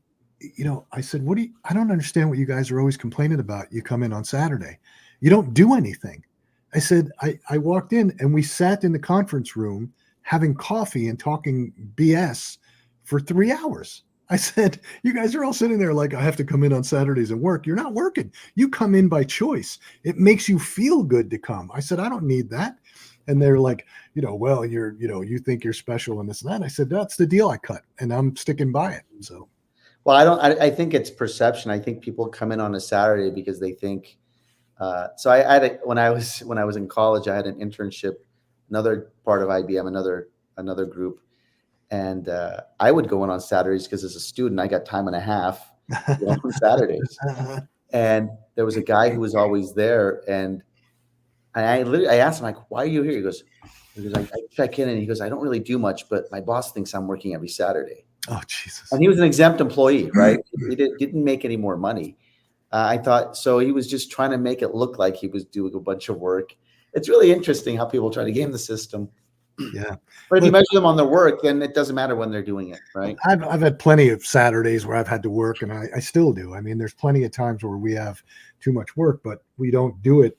I said, I don't understand what you guys are always complaining about. You come in on Saturday, you don't do anything. I said, I walked in and we sat in the conference room having coffee and talking BS for 3 hours. I said, "You guys are all sitting there like I have to come in on Saturdays and work. You're not working. You come in by choice. It makes you feel good to come." I said, "I don't need that." And they're like, "Well, you think you're special and this and that." I said, "That's the deal I cut, and I'm sticking by it." So. Well, I think it's perception. I think people come in on a Saturday because they think. So I had when I was in college, I had an internship, another part of IBM, another group, and I would go in on Saturdays because as a student, I got time and a half on Saturdays. And there was a guy who was always there, and I asked him, like, "Why are you here?" He goes, I check in, and he goes, "I don't really do much, but my boss thinks I'm working every Saturday." Oh, Jesus. And he was an exempt employee, right? He didn't make any more money. I thought, so he was just trying to make it look like he was doing a bunch of work. It's really interesting how people try to game the system. Yeah. But if you measure them on their work, then it doesn't matter when they're doing it, right? I've had plenty of Saturdays where I've had to work, and I still do. I mean, there's plenty of times where we have too much work, but we don't do it.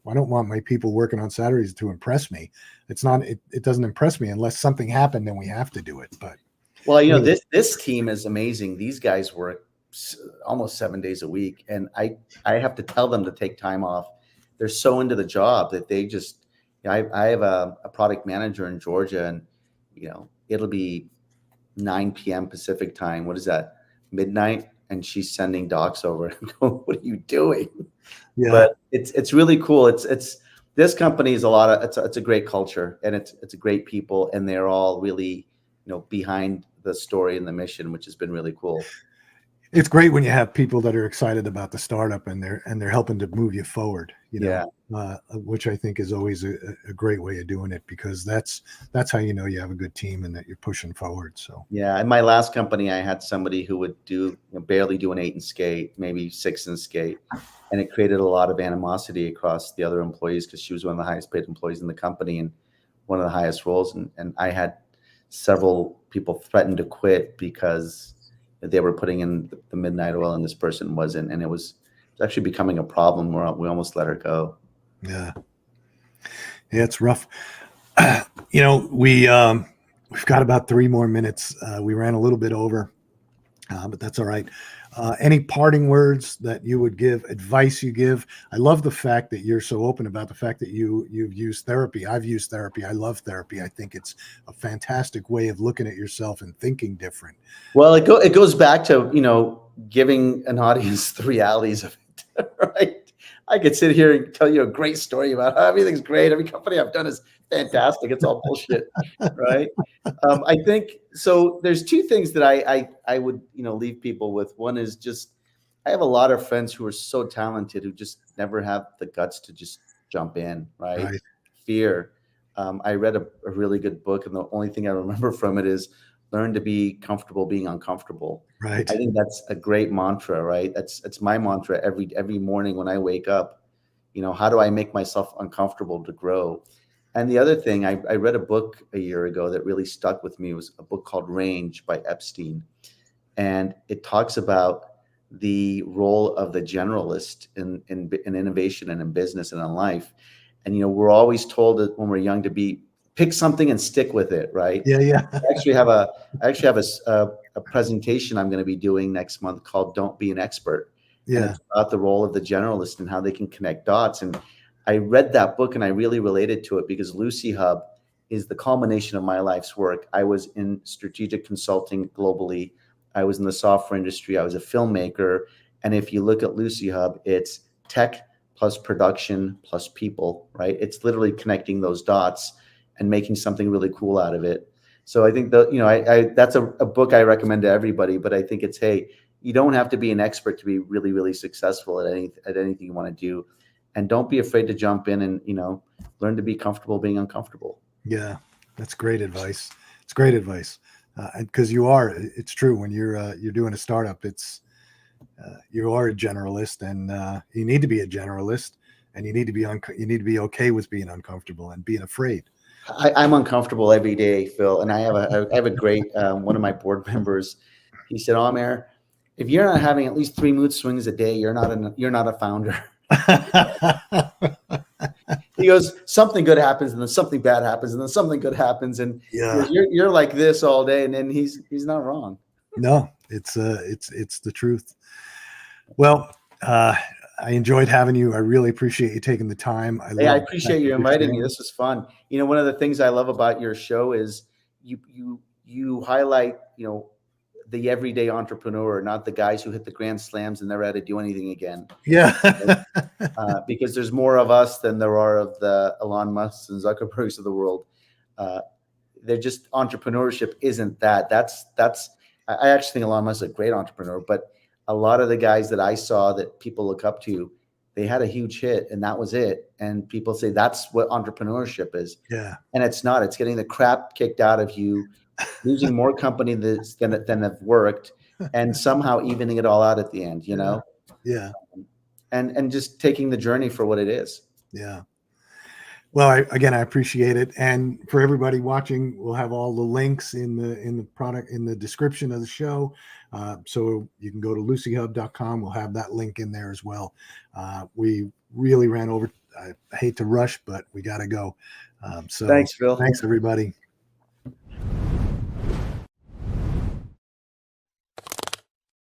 I don't want my people working on Saturdays to impress me. It's not, it doesn't impress me unless something happened and we have to do it. But Well, this team is amazing. These guys work almost 7 days a week, and I have to tell them to take time off. They're so into the job that they just. I have a product manager in Georgia, and it'll be 9 p.m. Pacific time. What is that? Midnight, and she's sending docs over. I'm going, what are you doing? yeah, But it's really cool. It's this company is it's a great culture, and it's a great people, and they're all really behind the story and the mission, which has been really cool. it's great when you have people that are excited about the startup and they're helping to move you forward, Yeah. Which I think is always a great way of doing it, because that's how you know you have a good team and that you're pushing forward. So Yeah. In my last company, I had somebody who would barely do an 8 and skate, maybe 6 and skate. And it created a lot of animosity across the other employees, because she was one of the highest paid employees in the company and one of the highest roles. And I had several people threaten to quit because they were putting in the midnight oil and this person wasn't. And it was actually becoming a problem where we almost let her go. yeah, it's rough. We've got about 3 more minutes. We ran a little bit over, but that's all right. Any parting words that you would give, advice you give? I love the fact that you're so open about the fact that you've used therapy. I've used therapy. I love therapy. I think it's a fantastic way of looking at yourself and thinking different. Well, it goes back to, giving an audience the realities of it, right? I could sit here and tell you a great story about how everything's great. Every company I've done is fantastic. It's all bullshit, right? I think so. There's 2 things that I would leave people with. One is just, I have a lot of friends who are so talented who just never have the guts to just jump in, right? Right. Fear. I read a really good book, and the only thing I remember from it is learn to be comfortable being uncomfortable. Right. I think that's a great mantra, right? It's my mantra every morning when I wake up. How do I make myself uncomfortable to grow? And the other thing, I read a book a year ago that really stuck with me. It was a book called Range by Epstein. And it talks about the role of the generalist in innovation and in business and in life. And, we're always told that when we're young to pick something and stick with it, right? Yeah. I actually have a presentation I'm going to be doing next month called "Don't Be an Expert," and it's about the role of the generalist and how they can connect dots. And I read that book and I really related to it, because Lucihub is the culmination of my life's work. I was in strategic consulting globally. I was in the software industry. I was a filmmaker. And if you look at Lucihub, it's tech plus production plus people, right? It's literally connecting those dots and making something really cool out of it. So I think that, that's a book I recommend to everybody, but I think it's, hey, you don't have to be an expert to be really, really successful at anything you want to do. And don't be afraid to jump in and, learn to be comfortable being uncomfortable. Yeah. That's great advice. It's great advice. And because it's true, when you're doing a startup, you are a generalist, and you need to be a generalist, and you need to be okay with being uncomfortable and being afraid. I'm uncomfortable every day, Phil, and I have a great one of my board members. He said, "Amer, if you're not having at least 3 mood swings a day, you're not a founder." He goes, something good happens, and then something bad happens, and then something good happens, and you're like this all day, and then he's not wrong. No, it's the truth. Well, I enjoyed having you. I really appreciate you taking the time. I appreciate you inviting me. This was fun. One of the things I love about your show is you highlight, the everyday entrepreneur, not the guys who hit the grand slams and never had to do anything again. Yeah. Because there's more of us than there are of the Elon Musks and Zuckerbergs of the world. They're just, entrepreneurship isn't that. I actually think Elon Musk is a great entrepreneur, but a lot of the guys that I saw that people look up to, they had a huge hit and that was it. And people say that's what entrepreneurship is. Yeah. And it's not. It's getting the crap kicked out of you, losing more company than have worked, and somehow evening it all out at the end, Yeah. And just taking the journey for what it is. Yeah. Well, I appreciate it. And for everybody watching, we'll have all the links in the description of the show. So you can go to lucihub.com. We'll have that link in there as well. We really ran over I hate to rush, but we got to go. So Thanks, Phil. thanks, everybody.